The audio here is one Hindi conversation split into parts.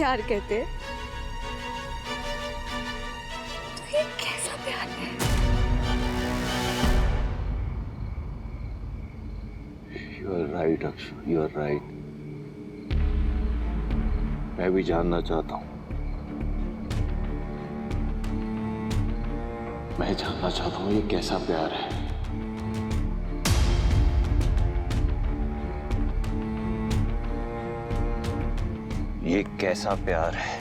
प्यार कहते हैं। तो ये कैसा प्यार है? You are right, Akshu, you are right. मैं भी जानना चाहता हूँ। मैं जानना चाहता हूँ ये कैसा प्यार है। ये कैसा प्यार है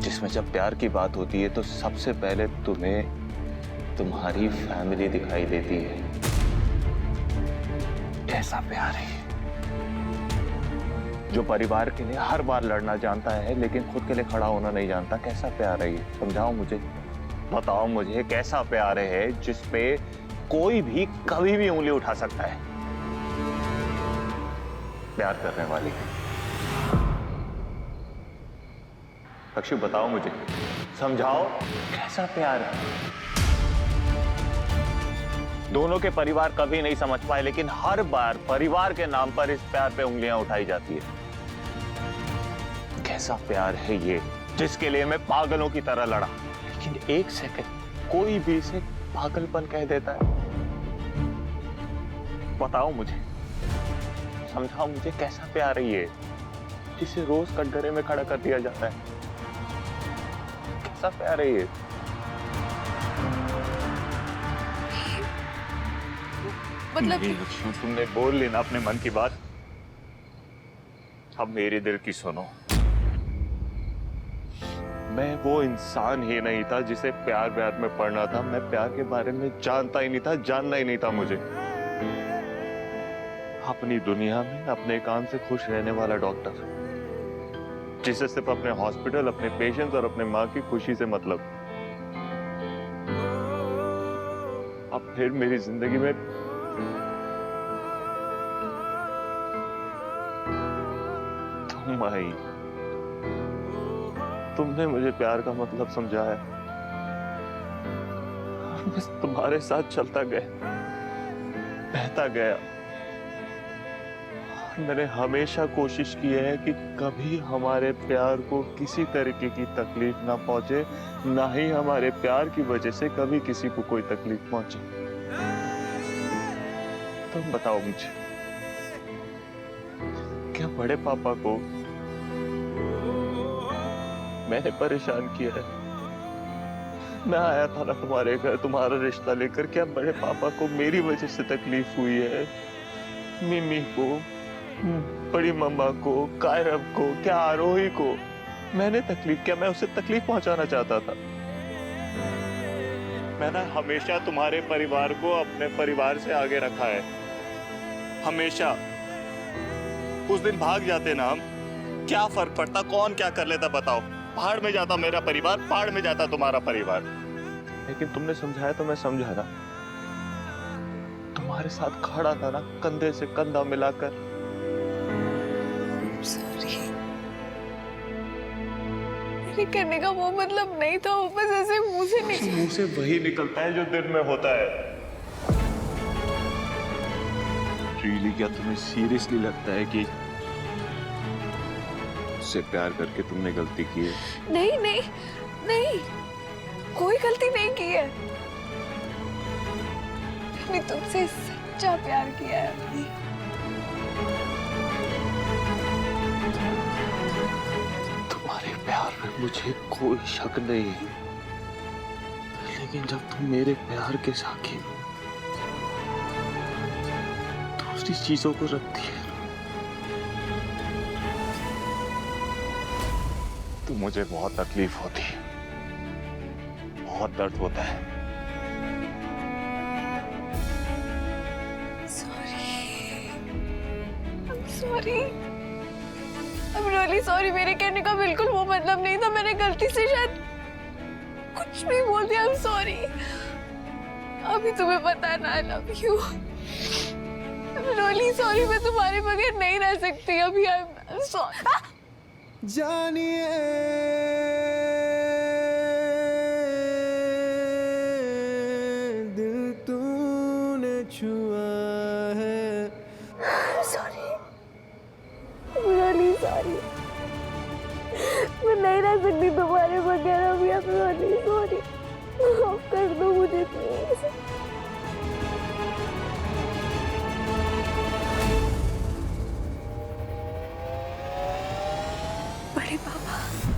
जिसमें जब प्यार की बात होती है तो सबसे पहले तुम्हें तुम्हारी फैमिली दिखाई देती है। कैसा प्यार है जो परिवार के लिए हर बार लड़ना जानता है लेकिन खुद के लिए खड़ा होना नहीं जानता। कैसा प्यार है ये? समझाओ मुझे, बताओ मुझे, कैसा प्यार है जिसपे कोई भी कभी भी उंगली उठा सकता है? प्यार करने वाली अक्षु, बताओ मुझे, समझाओ कैसा प्यार है? दोनों के परिवार कभी नहीं समझ पाए लेकिन हर बार परिवार के नाम पर इस प्यार पे उंगलियां उठाई जाती है। कैसा प्यार है ये जिसके लिए मैं पागलों की तरह लड़ा लेकिन एक सेकंड कोई भी इसे पागलपन कह देता है। बताओ मुझे, समझाओ मुझे, कैसा प्यार है ये जिसे रोज कटघरे में खड़ा कर दिया जाता है? कैसा प्यार है ये? मतलब तुमने बोल ली ना अपने मन की बात, अब मेरे दिल की सुनो। मैं वो इंसान ही नहीं था जिसे प्यार में पढ़ना था। मैं प्यार के बारे में जानता ही नहीं था, जानना ही नहीं था मुझे। अपनी दुनिया में अपने काम से खुश रहने वाला डॉक्टर जिसे सिर्फ अपने हॉस्पिटल, अपने पेशेंट्स और अपने माँ की खुशी से मतलब। अब फिर मेरी जिंदगी में तुम आई। तुमने मुझे प्यार का मतलब समझाया और बस तुम्हारे साथ चलता गया, बहता गया। मैंने हमेशा कोशिश की है कि कभी हमारे प्यार को किसी तरीके की तकलीफ ना पहुंचे, ना ही हमारे प्यार की वजह से कभी किसी को कोई तकलीफ पहुंचे। तुम बताओ मुझे, क्या बड़े पापा को मैंने परेशान किया है? मैं आया था ना तुम्हारे घर तुम्हारा रिश्ता लेकर, क्या बड़े पापा को मेरी वजह से तकलीफ हुई है? मिमी को, बड़ी मम्मा को, कायरब को, क्या आरोही को मैंने तकलीफ, क्या मैं उसे तकलीफ पहुंचाना चाहता था? मैंने हमेशा तुम्हारे परिवार को अपने परिवार से आगे रखा है, हमेशा। उस दिन भाग जाते ना हम, क्या फर्क पड़ता, कौन क्या कर लेता बताओ? पहाड़ में जाता मेरा परिवार, पहाड़ में जाता तुम्हारा परिवार। लेकिन तुमने समझाया तो मैं समझा ना, तुम्हारे साथ खड़ा था ना कंधे से कंधा मिलाकर। सॉरी, मेरे कहने का वो मतलब नहीं था, वो बस ऐसे मुंह से निकला। मुंह से वही निकलता है जो दिल में होता है। रियली क्या तुम्हें सीरियसली लगता है कि उससे प्यार करके तुमने गलती की है? नहीं नहीं नहीं, कोई गलती नहीं की है। मैंने तुमसे सच्चा प्यार किया है अपनी। तुम्हारे प्यार में मुझे कोई शक नहीं है, लेकिन जब तुम मेरे प्यार के साक्षी दूसरी चीजों को रखती है तो मुझे बहुत तकलीफ होती है, बहुत दर्द होता है। Sorry, I'm really sorry। मेरे कहने का बिल्कुल वो मतलब नहीं था, मैंने गलती से शायद कुछ भी बोल दिया। I'm sorry। अभी तुम्हें पता है ना, I love you। I'm really sorry, मैं तुम्हारे बगैर नहीं रह सकती अभी। I'm sorry। जानिए दिल तूने छुआ है। I'm sorry। I'm really sorry।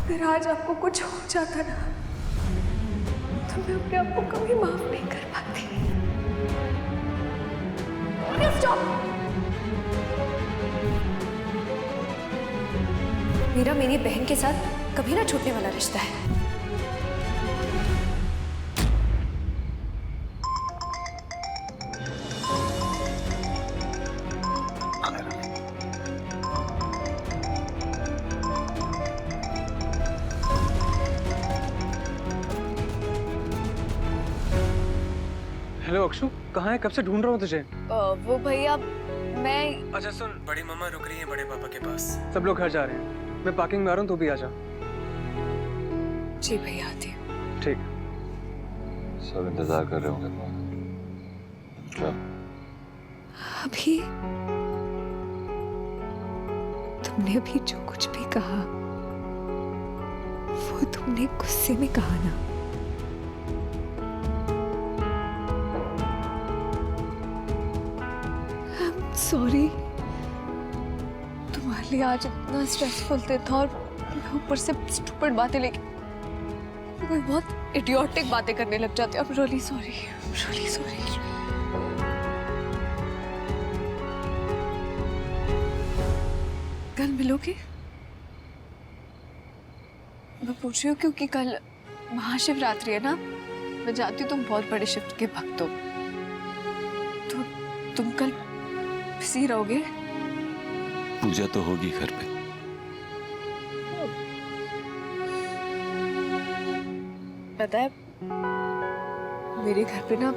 अगर आज आपको कुछ हो जाता ना तो मैं अपने आप को कभी माफ नहीं कर पाती। स्टॉप। मेरा मेरी बहन के साथ कभी ना छूटने वाला रिश्ता है। हेलो अक्षु, कहाँ है? कब से ढूंढ रहा हूँ तुझे। वो भैया मैं अच्छा सुन, बड़ी मम्मा रुक रही है बड़े पापा के पास। सब लोग घर जा रहे हैं, मैं पार्किंग में आ रहा हूँ, तू भी आ जा। जी भैया आती हूँ। ठीक। सब इंतजार कर रहे होंगे। क्या? अभी तुमने अभी जो कुछ भी कहा वो तुमने गुस्से में कहा ना। सॉरी, तुम्हारे लिए आज इतना स्ट्रेसफुल था और मैं ऊपर से स्टूपिड बातें लेके कोई बहुत इडियोटिक बातें करने लग जाते। I'm really sorry, I'm really sorry। कल मिलोगे? मैं पूछ रही हूँ क्योंकि कल महाशिवरात्रि है ना। मैं जानती हूँ तुम बहुत बड़े शिव के भक्त हो, तो तुम कल बिजी रहोगे? पूजा तो होगी घर पे। पता है मेरे घर पे ना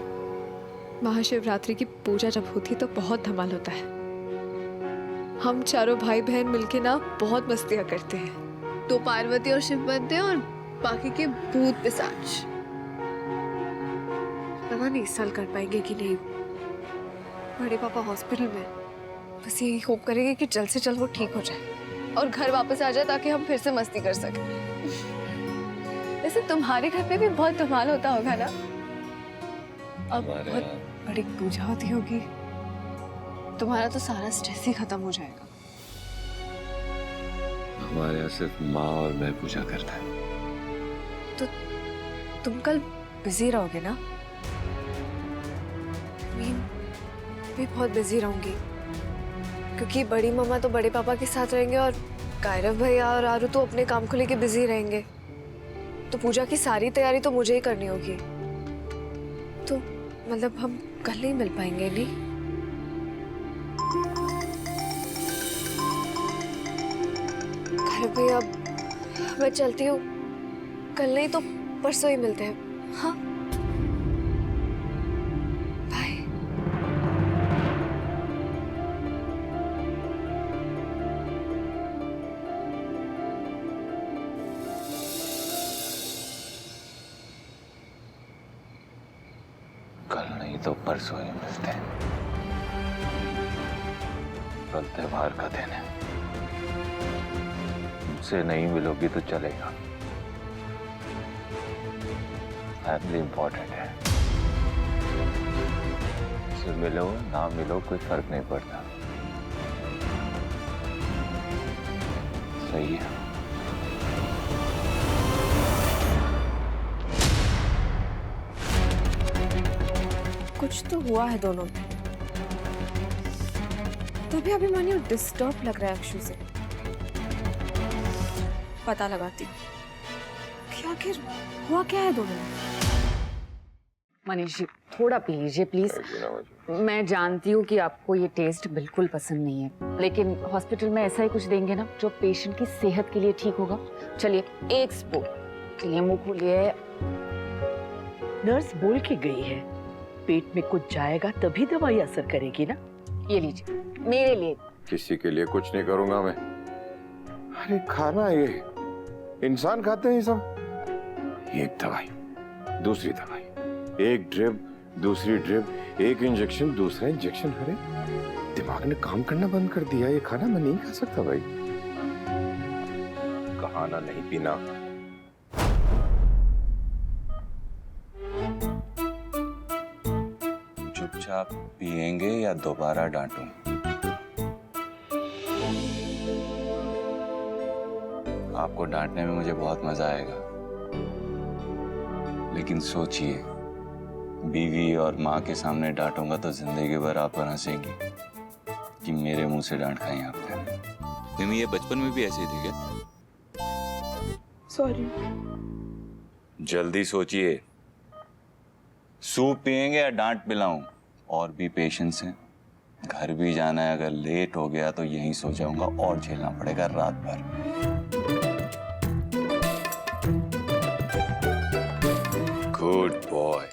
महाशिवरात्रि की पूजा जब होती है तो बहुत धमाल होता है। हम चारों भाई बहन मिलके ना बहुत मस्तियां करते हैं। तो पार्वती और शिव बनते हैं और बाकी के भूत पिशाच। पता नहीं इस साल कर पाएंगे कि नहीं। बड़े पापा हॉस्पिटल में, बस यही होप करेंगे कि जल्द से जल्द वो ठीक हो जाए और घर वापस आ जाए ताकि हम फिर से मस्ती कर सकें। वैसे तुम्हारे घर पे भी बहुत धमाल होता होगा ना? अब बहुत बड़ी पूजा होती होगी, तुम्हारा तो सारा स्ट्रेस ही खत्म हो जाएगा। हमारे यहाँ सिर्फ माँ और मैं पूजा करता है। तो तुम कल बिजी रहोगे ना? मैं बहुत बिजी रहूंगी क्योंकि बड़ी मम्मा तो बड़े पापा के साथ रहेंगे और कायरव भैया और आरू तो अपने काम को लेके बिजी रहेंगे। तो पूजा की सारी तैयारी तो मुझे ही करनी होगी। तो मतलब हम कल नहीं मिल पाएंगे नहीं? कायरव भैया मैं चलती हूँ, कल नहीं तो परसों ही मिलते हैं। हाँ बाय। कल नहीं तो परसों ही मिलते हैं। कल त्योहार का दिन है, मुझसे नहीं मिलोगी तो चलेगा। फैमिली इंपॉर्टेंट है, मुझसे मिलो ना मिलो कोई फर्क नहीं पड़ता। सही है। कुछ तो हुआ है दोनों में, तभी अभिमन्यु डिस्टर्ब लग रहा है अक्षु से। पता लगाती हूँ कि आखिर हुआ क्या है दोनों में। मनीष जी थोड़ा पी लीजिए प्लीज। मैं जानती हूँ कि आपको ये टेस्ट बिल्कुल पसंद नहीं है, लेकिन हॉस्पिटल में ऐसा ही कुछ देंगे ना जो पेशेंट की सेहत के लिए ठीक होगा। चलिए एक स्पून। चलिए मुंह खोलिए। नर्स बोल के गई है पेट में कुछ जाएगा तभी दवाई असर करेगी ना। ये लीजिए मेरे लिए। किसी के लिए कुछ नहीं करूंगा मैं। अरे खाना ये इंसान खाते हैं ये सब। एक दवाई दूसरी दवाई, एक ड्रिप दूसरी ड्रिप, एक इंजेक्शन दूसरा इंजेक्शन। अरे दिमाग ने काम करना बंद कर दिया। ये खाना मैं नहीं खा सकता भाई। खाना नहीं पीना। चुपचाप पिएंगे या दोबारा डांटूं? आपको डांटने में मुझे बहुत मजा आएगा, लेकिन सोचिए, बीवी और माँ के सामने डांटूंगा तो जिंदगी भर आप पर हंसेंगी कि मेरे मुंह से डांट खाई आपने। मिमी, ये बचपन में भी ऐसे ही थी क्या? सॉरी। जल्दी सोचिए, सूप पिएंगे या डांट पिलाऊं? और भी पेशेंस है, घर भी जाना है, अगर लेट हो गया तो यहीं सो जाऊंगा और झेलना पड़ेगा रात भर। Good boy.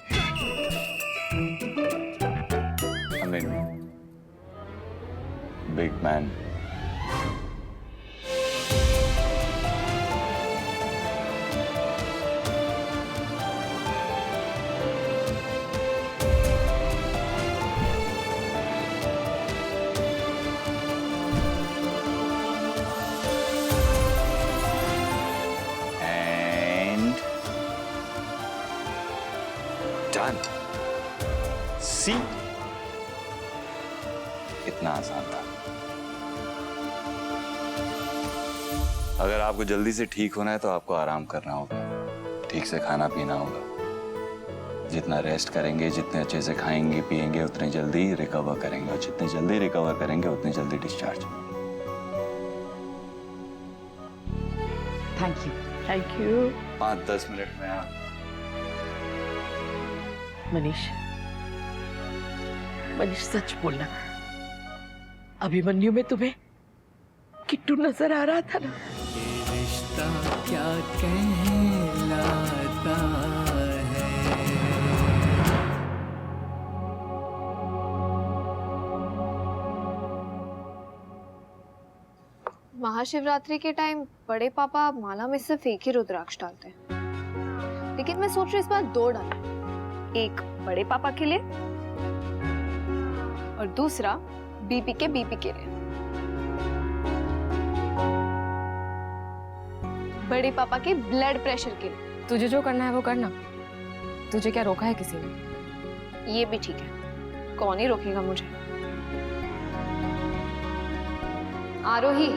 I mean big man. Done. See? इतना आसान था। अगर आपको जल्दी से ठीक होना है तो आपको आराम करना होगा, ठीक से खाना पीना होगा। जितना रेस्ट करेंगे, जितने अच्छे से खाएंगे पिएंगे, उतने जल्दी रिकवर करेंगे, और जितने जल्दी रिकवर करेंगे उतने जल्दी discharge. Thank you. Thank you. 5-10 minute में आप। मनीष, मनीष सच बोलना, अभिमन्यु में तुम्हें किट्टू नजर आ रहा था ना? ये रिश्ता क्या कहलाता है। महाशिवरात्रि के टाइम बड़े पापा माला में सिर्फ एक ही रुद्राक्ष डालते हैं, लेकिन मैं सोच रही इस बार 2 डालूं। एक बड़े पापा के लिए और दूसरा बीपी के लिए। बड़े पापा के ब्लड प्रेशर के लिए। तुझे जो करना है वो करना, तुझे क्या रोका है किसी ने? ये भी ठीक है, कौन ही रोकेगा मुझे। आरोही,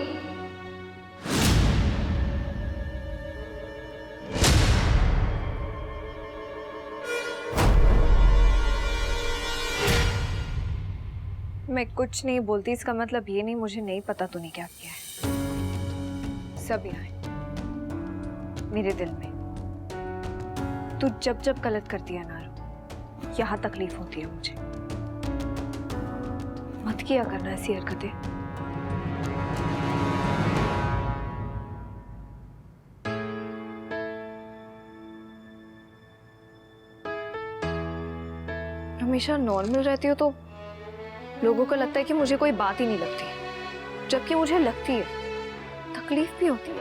मैं कुछ नहीं बोलती, इसका मतलब ये नहीं मुझे नहीं पता तूने क्या किया है। सब यहाँ है मेरे दिल में। तू जब जब गलत करती है नारू, यहाँ तकलीफ होती है मुझे। मत किया करना ऐसी हरकतें। हमेशा नॉर्मल रहती हो तो लोगों को लगता है कि मुझे कोई बात ही नहीं लगती, जबकि मुझे लगती है, तकलीफ भी होती है।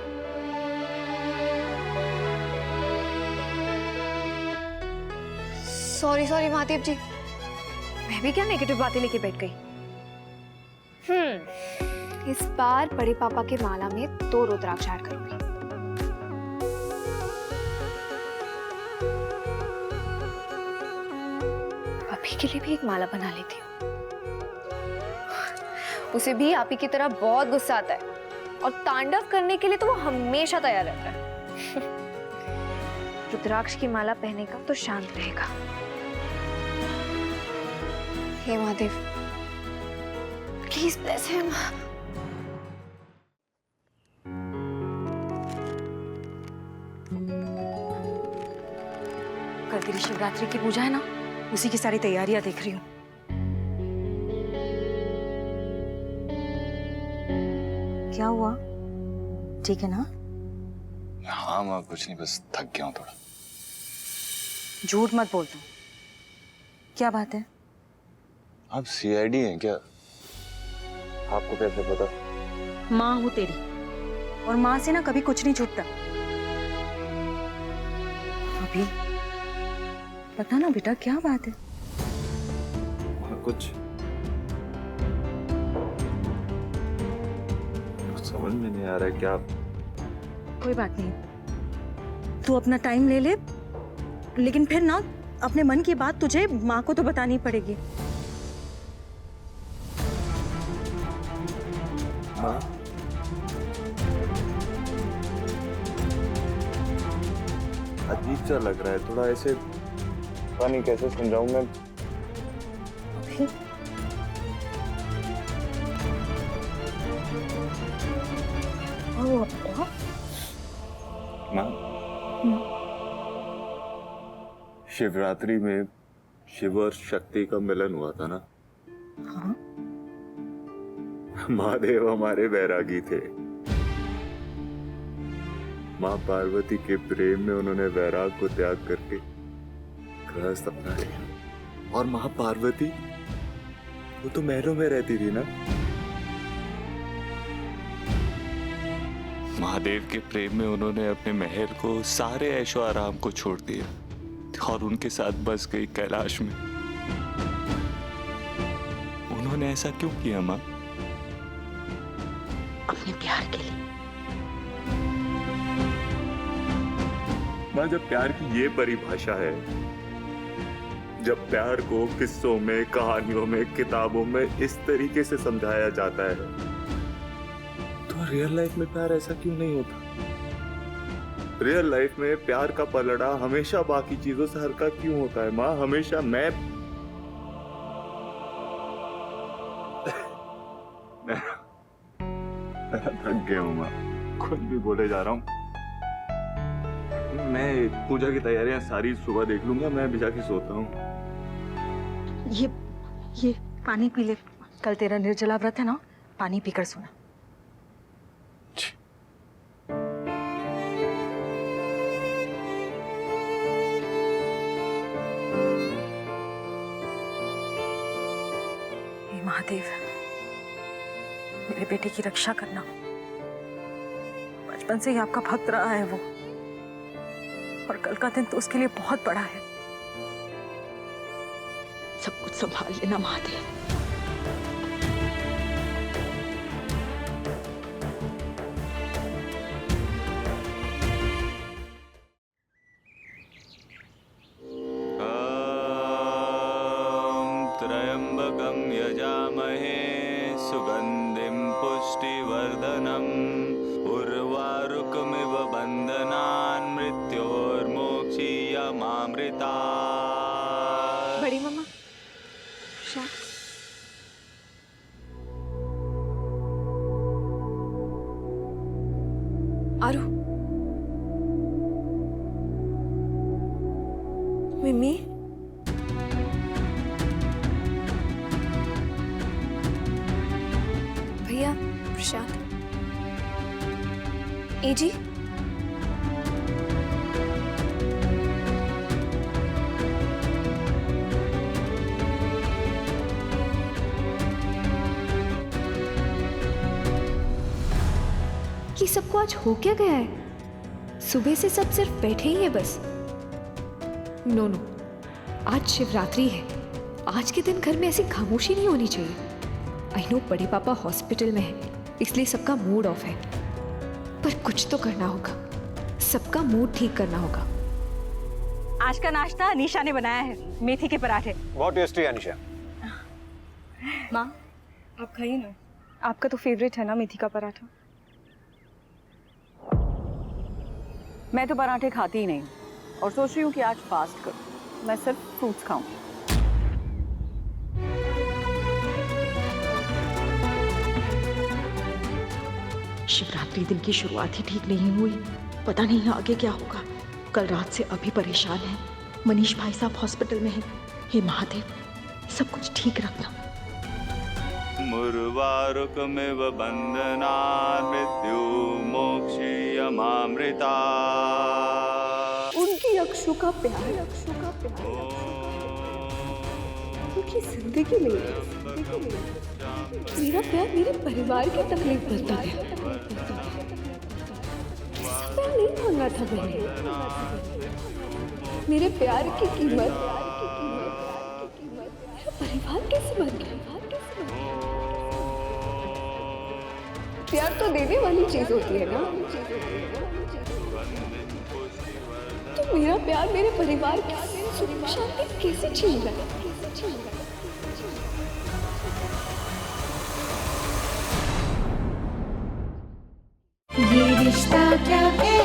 सॉरी महादेव जी, मैं भी क्या नेगेटिव बातें लेके बैठ गई। इस बार बड़े पापा के माला में 2 रुद्राक्ष ऐड करूंगी। अभी के लिए भी एक माला बना लेती हूँ। उसे भी आप ही की तरह बहुत गुस्सा आता है, और तांडव करने के लिए तो वो हमेशा तैयार रहता है। रुद्राक्ष की माला पहनेगा तो शांत रहेगा। हे महादेव, प्लीज ब्लेस हिम। कल तेरी शिवरात्रि की पूजा है ना, उसी की सारी तैयारियां देख रही हूँ। क्या हुआ, ठीक है ना? हाँ मैं कुछ नहीं, बस थक गया हूँ थोड़ा। झूठ मत बोल तू, क्या बात है? आप सीआईडी हैं क्या? आपको कैसे पता? माँ हूँ तेरी, और माँ से ना कभी कुछ नहीं छुपता। अभी पता ना बेटा, क्या बात है? कुछ समझ में नहीं आ रहा है क्या। कोई बात नहीं, तू अपना टाइम ले ले, लेकिन फिर ना अपने मन की बात तुझे माँ को तो बतानी पड़ेगी। माँ अजीब सा लग रहा है, थोड़ा ऐसे पता नहीं कैसे समझाऊं मैं। माँ, शिवरात्रि में शिव और शक्ति का मिलन हुआ था ना? हाँ? महादेव हमारे वैरागी थे। माँ पार्वती के प्रेम में उन्होंने वैराग को त्याग करके गृहस्थ अपना लिया। और माँ पार्वती वो तो महलों में रहती थी ना। महादेव के प्रेम में उन्होंने अपने महल को, सारे ऐशो आराम को छोड़ दिया और उनके साथ बस गई कैलाश में। उन्होंने ऐसा क्यों किया माँ? अपने प्यार के लिए। माँ, जब प्यार की ये परिभाषा है, जब प्यार को किस्सों में, कहानियों में, किताबों में इस तरीके से समझाया जाता है, तो रियल लाइफ में प्यार ऐसा क्यों नहीं होता? रियल लाइफ में प्यार का पलड़ा हमेशा बाकी चीजों से हल्का क्यों होता है माँ? हमेशा मैं थक गया हूँ माँ, कुछ भी बोले जा रहा हूँ। मैं पूजा की तैयारियां सारी सुबह देख लूंगा, मैं भी जाके सोता हूँ। ये पानी पी ले, कल तेरा निर्जला व्रत है ना, पानी पीकर सोना। हे महादेव, मेरे बेटे की रक्षा करना। बचपन से ही आपका भक्त रहा है वो, और कल का दिन तो उसके लिए बहुत बड़ा है। सब कुछ संभाल लेना महादेव। त्र्यंबकं यजामहे सुगंधिं पुष्टिवर्धनम् उर्वारुकमिव बन्धनान् मृत्योर्मोक्षीयमामृता। बड़ी मम्मा, आरू, मिमी, भैया, प्रशांत, एजी, ये सबको आज हो क्या गया है? सुबह से सब सिर्फ बैठे ही है बस। नो, आज शिवरात्रि है। आज के दिन घर में ऐसी खामोशी नहीं होनी चाहिए। आई नो बड़े पापा हॉस्पिटल में है, इसलिए सबका मूड ऑफ है, पर कुछ तो करना होगा। सबका मूड ठीक करना होगा। आज का नाश्ता अनीशा ने बनाया है, मेथी के पराठे। बहुत टेस्टी है अनीशा। माँ आप खाइए ना, आपका तो फेवरेट है ना मेथी का पराठा। मैं तो पराठे खाती ही नहीं और सोच रही हूँ कि आज फास्ट करूँ। मैं सिर्फ फ्रूट्स खाऊं। शिवरात्रि दिन की शुरुआत ही ठीक नहीं हुई, पता नहीं आगे क्या होगा। कल रात से अभी परेशान है। मनीष भाई साहब हॉस्पिटल में हैं। हे महादेव, सब कुछ ठीक रखना। मुर्वारुकमिव बन्धनान् मृत्युर्मोक्षीयमामृता। उनकी अक्षु का प्यार, उनकी जिंदगी में मेरा प्यार मेरे परिवार की तकलीफ करता है। मैं नहीं मांगा था मैंने। मेरे प्यार की कीमत मेरा परिवार कैसे बन गया? प्यार तो देने वाली चीज होती है ना। तो मेरा प्यार मेरे परिवार की सुख शांति कैसे छीन रहा है? ये रिश्ता क्या है?